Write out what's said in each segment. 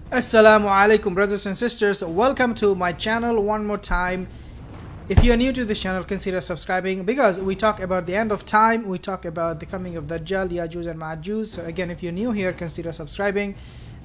Assalamu alaikum, brothers and sisters. Welcome to my channel one more time. If you are new to this channel, consider subscribing because we talk about the end of time. We talk about the coming of Dajjal, Yajuj and Majuj. So again, if you're new here, consider subscribing.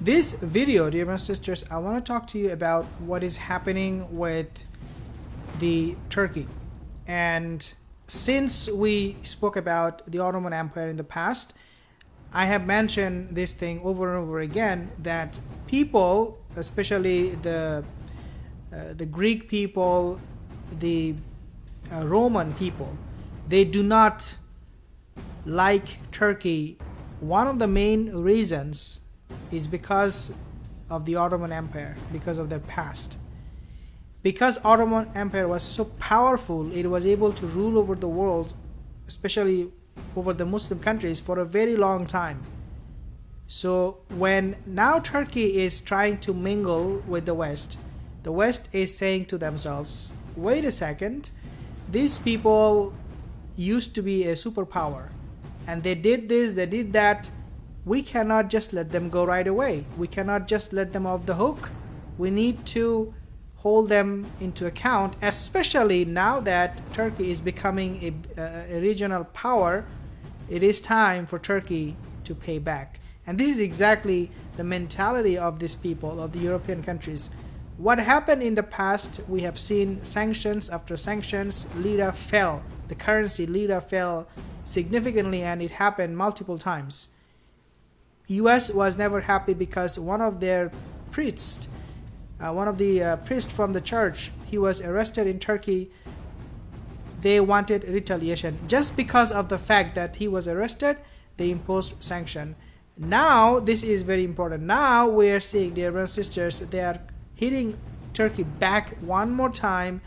This video, dear brothers and sisters, I want to talk to you about what is happening with the Turkey. And since we spoke about the Ottoman Empire in the past, I have mentioned this thing over and over again that people, especially the Greek people, the Roman people, they do not like Turkey. One of the main reasons is because of the Ottoman Empire, because of their past. Because Ottoman Empire was so powerful, it was able to rule over the world, especially over the Muslim countries, for a very long time. So when now Turkey is trying to mingle with the West is saying to themselves, wait a second, these people used to be a superpower and they did this, they did that. We cannot just let them go right away. We cannot just let them off the hook. We need to hold them into account, especially now that Turkey is becoming a regional power. It is time for Turkey to pay back. And this is exactly the mentality of these people, of the European countries. What happened in the past, we have seen sanctions after sanctions. Lira fell, the currency lira fell significantly, and it happened multiple times. US was never happy because one of their priests, priests from the church, he was arrested in Turkey. They wanted retaliation. Just because of the fact that he was arrested, they imposed sanction. Now, this is very important. Now we are seeing, dear brothers and sisters, they are hitting Turkey back one more time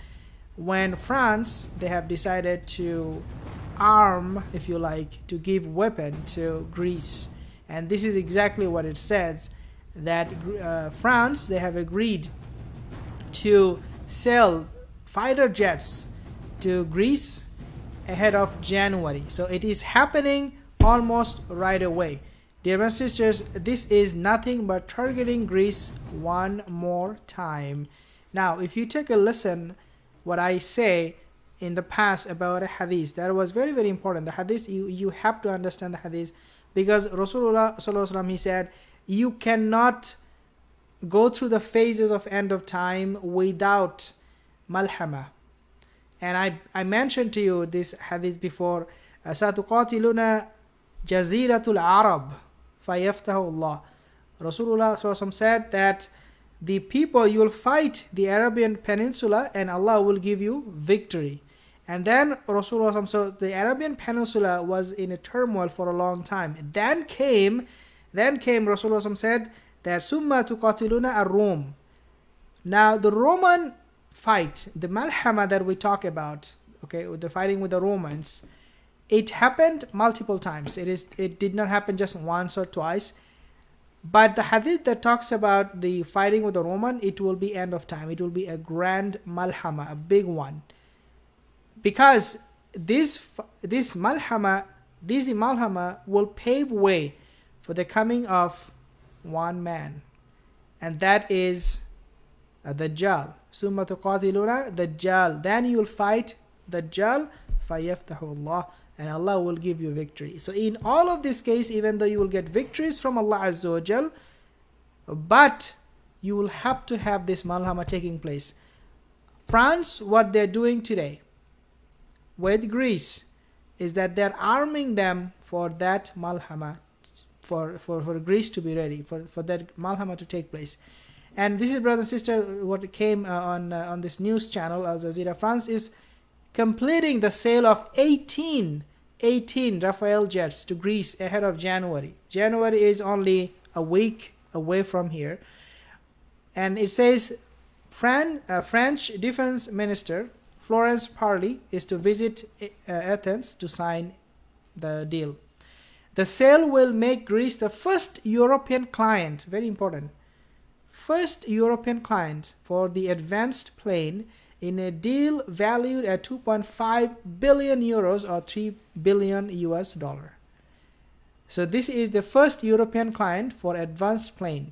when France, they have decided to arm, if you like, to give weapon to Greece. And this is exactly what it says, that France, they have agreed to sell fighter jets to Greece ahead of January. So it is happening almost right away. Dear brothers and sisters, this is nothing but targeting Greece one more time. Now, if you take a listen what I say in the past about a hadith, that was very, very important. The hadith, you have to understand the hadith, because Rasulullah sallallahu alaihi wasallam, he said, you cannot go through the phases of end of time without malhama. And I mentioned to you this hadith before. Satuqatiluna jaziratul Arab fayaftahu Allah. Rasulullah said that the people, you will fight the Arabian Peninsula and Allah will give you victory. And then Rasulullah, so the Arabian Peninsula was in a turmoil for a long time. Then came Rasulullah said that summa tuqatiluna ar-Rum. Now the Roman fight, the malhama that we talk about, okay, the fighting with the Romans, it happened multiple times. It did not happen just once or twice. But the hadith that talks about the fighting with the Roman, it will be end of time. It will be a grand malhama, a big one. Because this malhama will pave way for the coming of one man. And that is Dajjal. Summa tuqatiluna Dajjal. Then you will fight Dajjal, fayaftahu Allah, and Allah will give you victory. So in all of this case, even though you will get victories from Allah Azza wa Jal, but you will have to have this malhama taking place. France, what they're doing today with Greece is that they're arming them for that malhama, for Greece to be ready, for that malhama to take place. And this is, brother and sister, what came on this news channel, Al Jazeera. France is completing the sale of 18 Rafale jets to Greece ahead of January. January is only a week away from here. And it says French Defense Minister Florence Parly is to visit Athens to sign the deal. The sale will make Greece the first European client, very important, first European client for the advanced plane in a deal valued at 2.5 billion euros or 3 billion US dollar. So this is the first European client for advanced plane.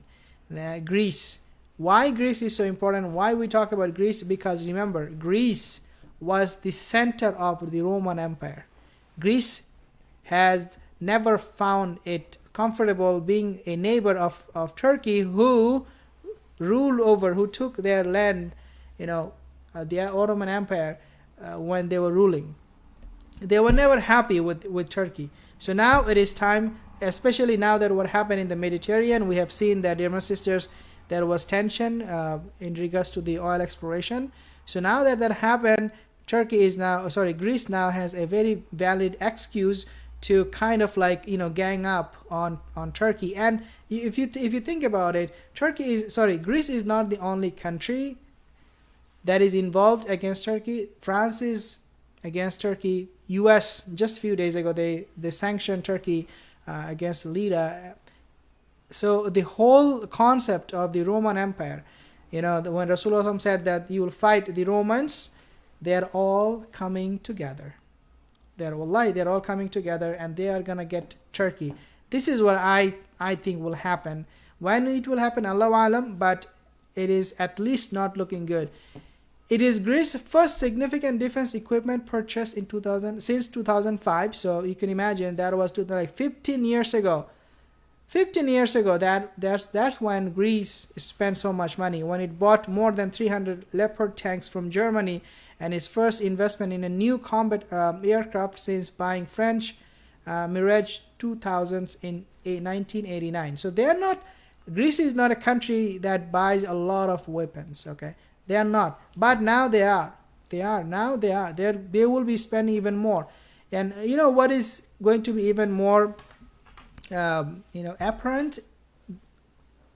Greece. Why Greece is so important? Why we talk about Greece? Because remember, Greece was the center of the Roman Empire. Greece has never found it comfortable being a neighbor of Turkey, who ruled over, who took their land, the Ottoman Empire, when they were ruling. They were never happy with Turkey. So now it is time, especially now that what happened in the Mediterranean, we have seen that, dear my sisters, there was tension in regards to the oil exploration. So now that happened, Greece now has a very valid excuse to kind of gang up on Turkey. And if you think about it, Greece is not the only country that is involved against Turkey. France is against Turkey. US just a few days ago they sanctioned Turkey against Lira. So the whole concept of the Roman Empire, when Rasulullah said that you will fight the Romans, they are all coming together. They're all coming together, and they are gonna get Turkey. This is what I think will happen. When it will happen, Allahu Alam, but it is at least not looking good. It is Greece's first significant defense equipment purchase since 2005. So you can imagine that was 15 years ago. 15 years ago, that's when Greece spent so much money, when it bought more than 300 Leopard tanks from Germany, and its first investment in a new combat aircraft since buying French Mirage 2000s in 1989. So Greece is not a country that buys a lot of weapons, okay? They are not, but now they are. They will be spending even more. And what is going to be even more apparent?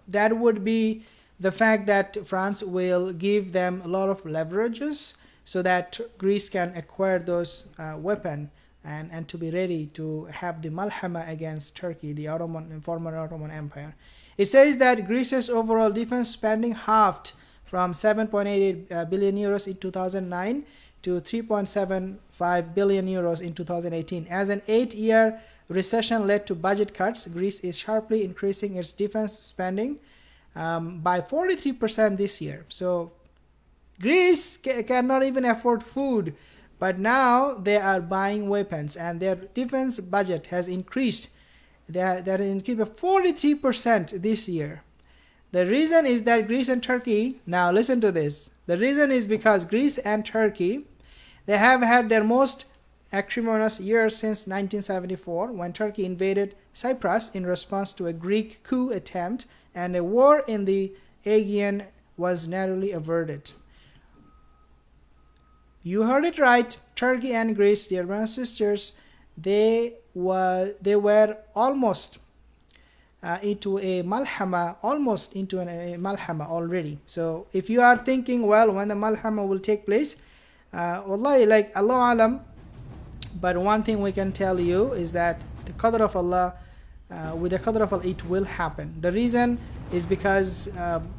That would be the fact that France will give them a lot of leverages so that Greece can acquire those weapons and to be ready to have the malhama against Turkey, the former Ottoman Empire. It says that Greece's overall defense spending halved from 7.88 billion euros in 2009 to 3.75 billion euros in 2018. As an 8-year recession led to budget cuts, Greece is sharply increasing its defense spending by 43% this year. So Greece cannot even afford food, but now they are buying weapons, and their defense budget has increased. That increased by 43% this year. The reason is that Greece and Turkey, now listen to this, the reason is because Greece and Turkey, they have had their most acrimonious years since 1974, when Turkey invaded Cyprus in response to a Greek coup attempt, and a war in the Aegean was narrowly averted. You heard it right. Turkey and Greece, dear brothers and sisters, they were almost into a malhama already. So if you are thinking, well, when the malhama will take place, wallahi, Allah alam, but one thing we can tell you is that the qadr of Allah, with the qadr of Allah, it will happen. The reason is because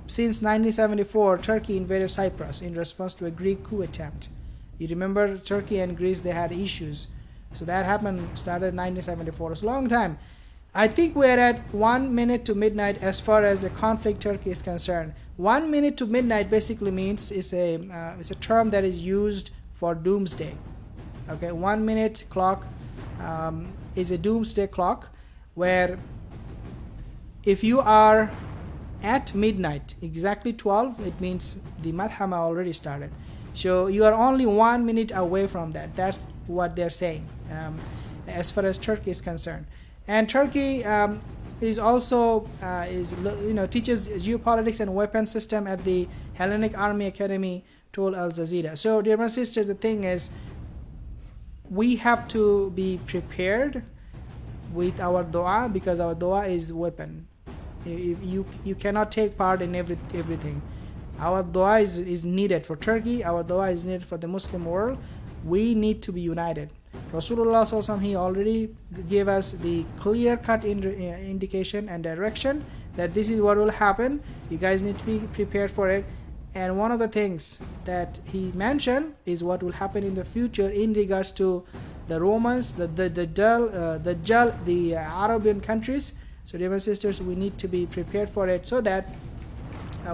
since 1974, Turkey invaded Cyprus in response to a Greek coup attempt. You remember Turkey and Greece, they had issues. So that started in 1974. It's a long time. I think we're at 1 minute to midnight as far as the conflict Turkey is concerned. 1 minute to midnight basically means it's a term that is used for doomsday. Okay, 1 minute clock is a doomsday clock, where if you are at midnight, exactly 12, it means the malhama already started. So you are only 1 minute away from that. That's what they're saying as far as Turkey is concerned. And Turkey is also teaches geopolitics and weapon system at the Hellenic Army Academy, told Al Jazeera. So, dear my sisters, the thing is, we have to be prepared with our dua, because our dua is weapon. You cannot take part in everything. Our dua is needed for Turkey. Our dua is needed for the Muslim world. We need to be united. Rasulullah SAW, he already gave us the clear-cut indication and direction that this is what will happen. You guys need to be prepared for it. And one of the things that he mentioned is what will happen in the future in regards to the Romans, the Dajjal, the Arabian countries. So, dear sisters, we need to be prepared for it, so that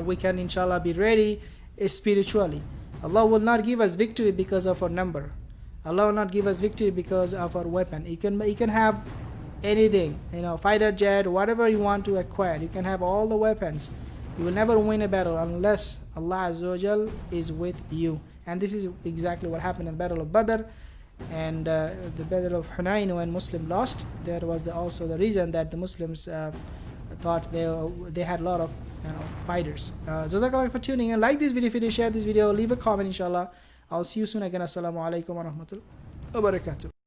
we can inshallah be ready spiritually. Allah will not give us victory because of our number. Allah will not give us victory because of our weapon. You can have anything, fighter jet, whatever you want to acquire. You can have all the weapons. You will never win a battle unless Allah Azza wa Jal is with you. And this is exactly what happened in the Battle of Badr and the Battle of Hunayn when Muslims lost. That was also the reason that the Muslims thought they had a lot of fighters. Jazakallah for tuning in. Like this video if you did, share this video, leave a comment inshallah. I'll see you soon again. Assalamu alaikum wa rahmatullahi wa barakatuh.